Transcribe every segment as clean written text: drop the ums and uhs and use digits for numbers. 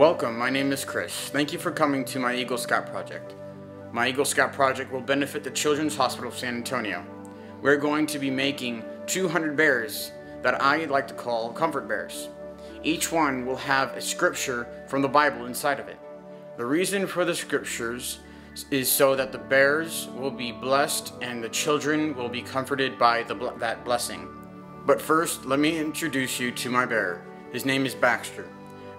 Welcome, my name is Chris. Thank you for coming to my Eagle Scout project. My Eagle Scout project will benefit the Children's Hospital of San Antonio. We're going to be making 200 bears that I like to call comfort bears. Each one will have a scripture from the Bible inside of it. The reason for the scriptures is so that the bears will be blessed and the children will be comforted by that blessing. But first, let me introduce you to my bear. His name is Baxter.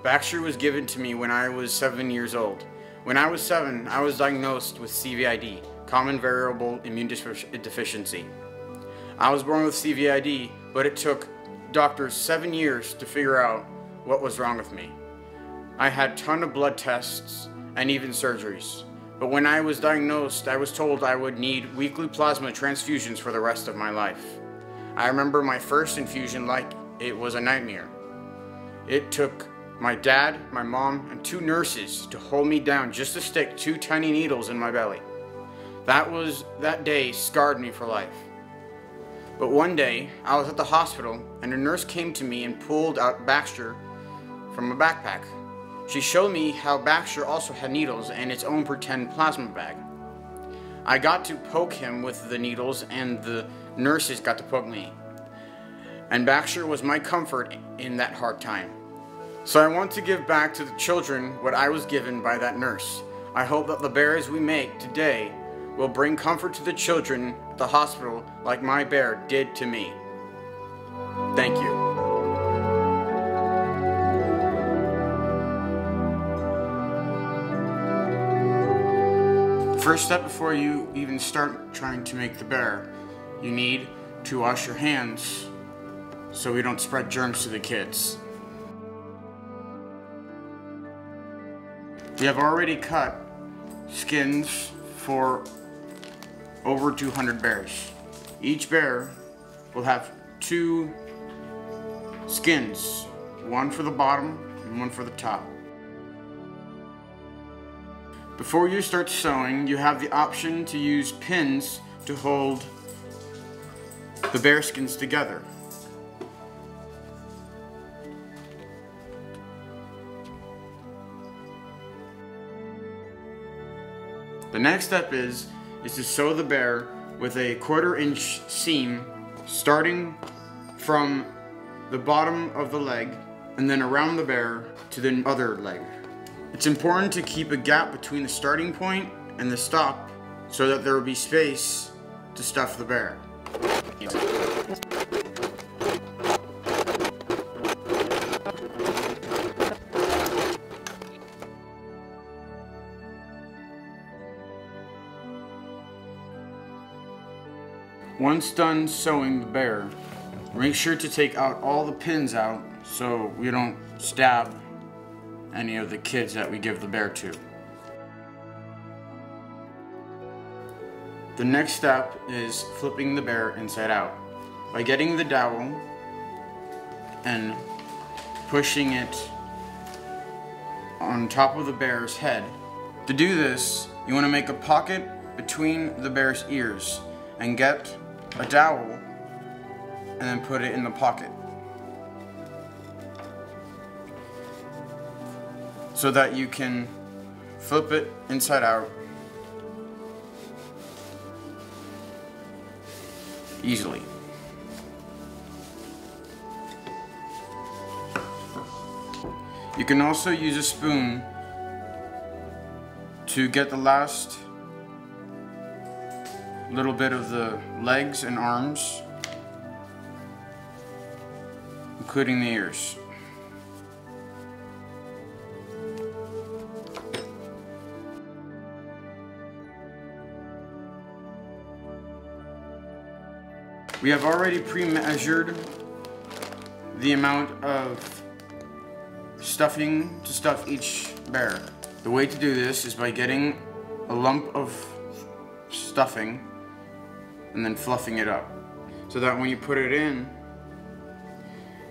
Baxter was given to me when I was 7 years old. When I was 7, I was diagnosed with CVID, Common Variable Immune Deficiency. I was born with CVID, but it took doctors 7 years to figure out what was wrong with me. I had a ton of blood tests and even surgeries. But when I was diagnosed, I was told I would need weekly plasma transfusions for the rest of my life. I remember my first infusion like it was a nightmare. It took my dad, my mom, and 2 nurses to hold me down just to stick 2 tiny needles in my belly. That day scarred me for life. But one day, I was at the hospital and a nurse came to me and pulled out Baxter from a backpack. She showed me how Baxter also had needles and its own pretend plasma bag. I got to poke him with the needles and the nurses got to poke me. And Baxter was my comfort in that hard time. So I want to give back to the children what I was given by that nurse. I hope that the bears we make today will bring comfort to the children at the hospital like my bear did to me. Thank you. First step before you even start trying to make the bear, you need to wash your hands so we don't spread germs to the kids. We have already cut skins for over 200 bears. Each bear will have 2 skins, one for the bottom and one for the top. Before you start sewing, you have the option to use pins to hold the bear skins together. The next step is to sew the bear with a 1/4 inch seam starting from the bottom of the leg and then around the bear to the other leg. It's important to keep a gap between the starting point and the stop so that there will be space to stuff the bear. Once done sewing the bear, make sure to take out all the pins out so we don't stab any of the kids that we give the bear to. The next step is flipping the bear inside out. By getting the dowel and pushing it on top of the bear's head. To do this, you want to make a pocket between the bear's ears and get a dowel and then put it in the pocket so that you can flip it inside out easily. You can also use a spoon to get the last little bit of the legs and arms, including the ears. We have already pre-measured the amount of stuffing to stuff each bear. The way to do this is by getting a lump of stuffing and then fluffing it up so that when you put it in,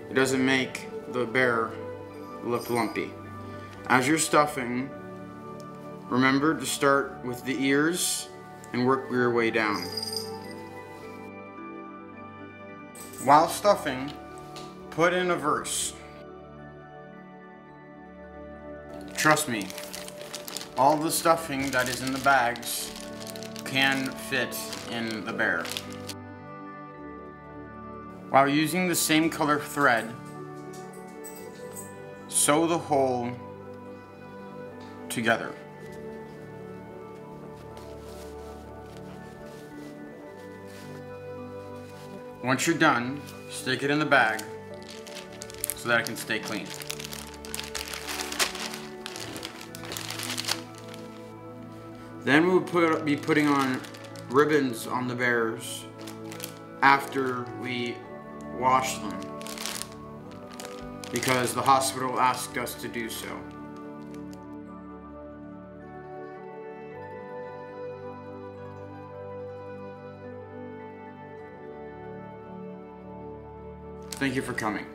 it doesn't make the bear look lumpy. As you're stuffing, remember to start with the ears and work your way down. While stuffing, put in a verse. Trust me, all the stuffing that is in the bags can fit in the bear. While using the same color thread, sew the hole together. Once you're done, stick it in the bag so that it can stay clean. Then we would be putting on ribbons on the bears after we wash them, because the hospital asked us to do so. Thank you for coming.